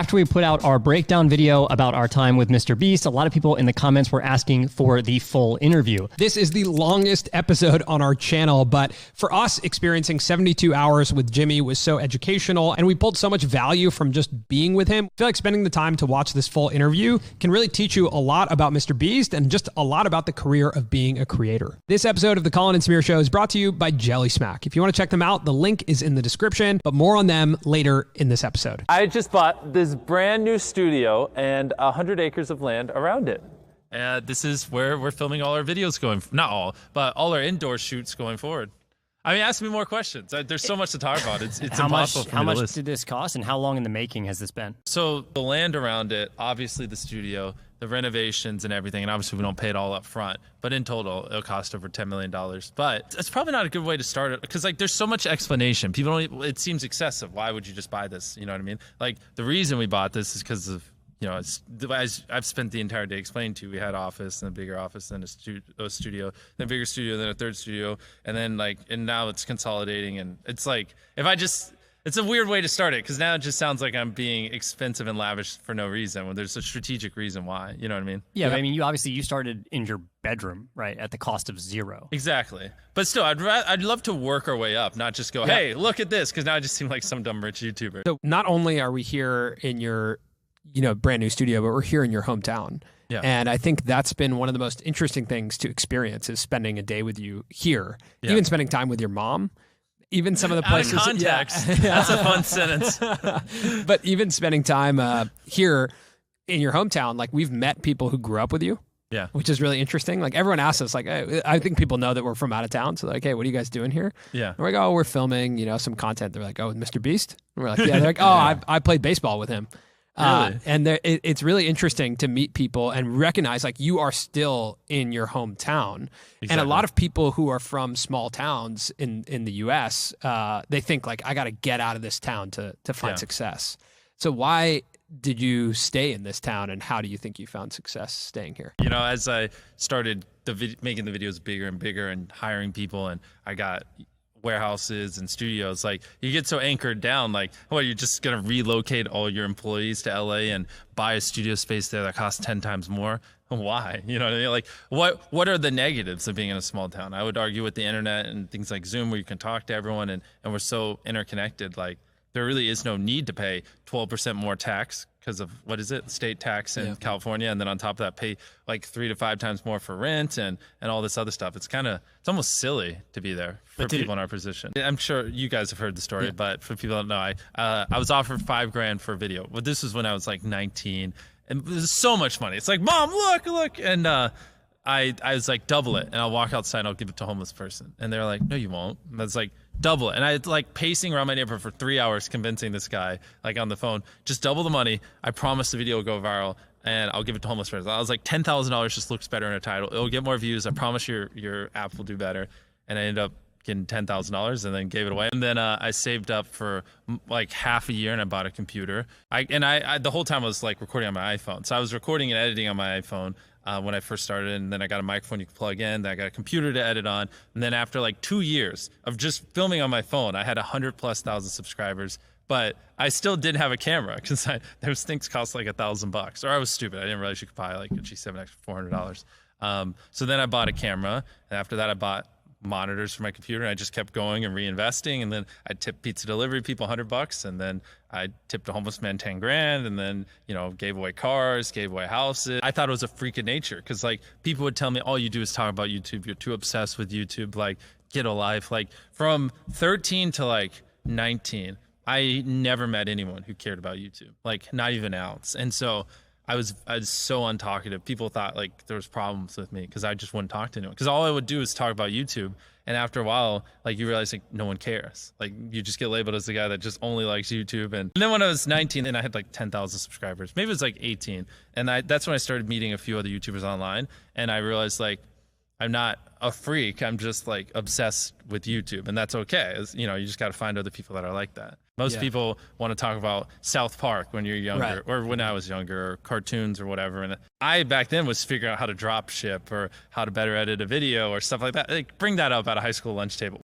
After we put out our breakdown video about our time with Mr. Beast, a lot of people in the comments were asking for the full interview. This is the longest episode on our channel, but for us, experiencing 72 hours with Jimmy was so educational, and we pulled so much value from just being with him. I feel like spending the time to watch this full interview can really teach you a lot about Mr. Beast and just a lot about the career of being a creator. This episode of the Colin and Samir Show is brought to you by Jelly Smack. If you want to check them out, the link is in the description, but more on them later in this episode. I just bought this brand new studio and 100 acres of land around it. This is where we're filming all our videos going, not all, but all our indoor shoots going forward. I mean, ask me more questions. There's so much to talk about. It's impossible for me to list. How much did this cost, and how long in the making has this been? So the land around it, obviously the studio, the renovations and everything, and obviously we don't pay it all up front, but in total it'll cost over $10 million. But it's probably not a good way to start it, because like there's so much explanation. People don't, it seems excessive. Why would you just buy this? You know what I mean? Like the reason we bought this is because of, you know, as I've spent the entire day explaining to you, we had office and a bigger office, then a studio, then a bigger studio, then a third studio, and then like, and now it's consolidating, and it's like, it's a weird way to start it, because now it just sounds like I'm being expensive and lavish for no reason, when there's a strategic reason why, you know what I mean? Yeah, I mean, you started in your bedroom, right, at the cost of zero. Exactly. But still, I'd love to work our way up, not just go, hey, look at this, because now I just seem like some dumb rich YouTuber. So not only are we here in your, you know, brand new studio, but we're here in your hometown. Yeah. And I think that's been one of the most interesting things to experience, is spending a day with you here, even spending time with your mom. Even some of the places. Out of context. That's a fun sentence. But even spending time here in your hometown, like we've met people who grew up with you. Yeah. Which is really interesting. Like everyone asks us, like, I think people know that we're from out of town. So they're like, hey, what are you guys doing here? Yeah. And we're like, oh, we're filming, you know, some content. They're like, oh, Mr. Beast? And we're like, yeah. They're like, oh, I played baseball with him. Really? And it's really interesting to meet people and recognize like you are still in your hometown. Exactly. And a lot of people who are from small towns in the US, they think like, I got to get out of this town to find success. So why did you stay in this town, and how do you think you found success staying here? You know, as I started making the videos bigger and bigger and hiring people, and I got warehouses and studios, like you get so anchored down, like, well, you're just gonna relocate all your employees to LA and buy a studio space there that costs 10 times more. Why? You know what I mean? Like what are the negatives of being in a small town? I would argue with the internet and things like Zoom, where you can talk to everyone, and we're so interconnected, like there really is no need to pay 12% more tax because of, what is it, state tax in California, and then on top of that pay like 3 to 5 times more for rent and all this other stuff. It's almost silly to be there for people in our position. I'm sure you guys have heard the story, but for people that don't know, I was offered $5,000 for a video. But this was when I was like 19, and it was so much money. It's like, Mom, look, and I was like, double it, and I'll walk outside and I'll give it to a homeless person. And they're like, no, you won't. And I was like, double it. And I like pacing around my neighborhood for 3 hours, convincing this guy, like on the phone, just double the money. I promise the video will go viral, and I'll give it to homeless person. I was like, $10,000 just looks better in a title. It'll get more views. I promise your app will do better. And I ended up getting $10,000 and then gave it away. And then I saved up for like half a year, and I bought a computer. I the whole time I was like recording on my iPhone. So I was recording and editing on my iPhone when I first started, and then I got a microphone you could plug in, then I got a computer to edit on, and then after like 2 years of just filming on my phone, I had 100,000+ subscribers, but I still didn't have a camera, because those things cost like $1,000, or I was stupid. I didn't realize you could buy like a G7X for $400. So then I bought a camera, and after that I bought monitors for my computer, and I just kept going and reinvesting. And then I tipped pizza delivery people $100, and then I tipped a homeless man $10,000, and then, you know, gave away cars, gave away houses. I thought it was a freak of nature, because like people would tell me, all you do is talk about YouTube, you're too obsessed with YouTube, like get a life. Like from 13 to like 19, I never met anyone who cared about YouTube, like not even an ounce. And so I was so untalkative. People thought like there was problems with me because I just wouldn't talk to anyone. Because all I would do is talk about YouTube. And after a while, like you realize like no one cares. Like you just get labeled as the guy that just only likes YouTube. And then when I was 19, and I had like 10,000 subscribers. Maybe it was like 18. And that's when I started meeting a few other YouTubers online. And I realized like I'm not a freak. I'm just like obsessed with YouTube, and that's okay. You know, you just got to find other people that are like that. Most people want to talk about South Park when you're younger, or when I was younger, or cartoons or whatever. And I back then was figuring out how to drop ship or how to better edit a video or stuff like that. Like bring that up at a high school lunch table.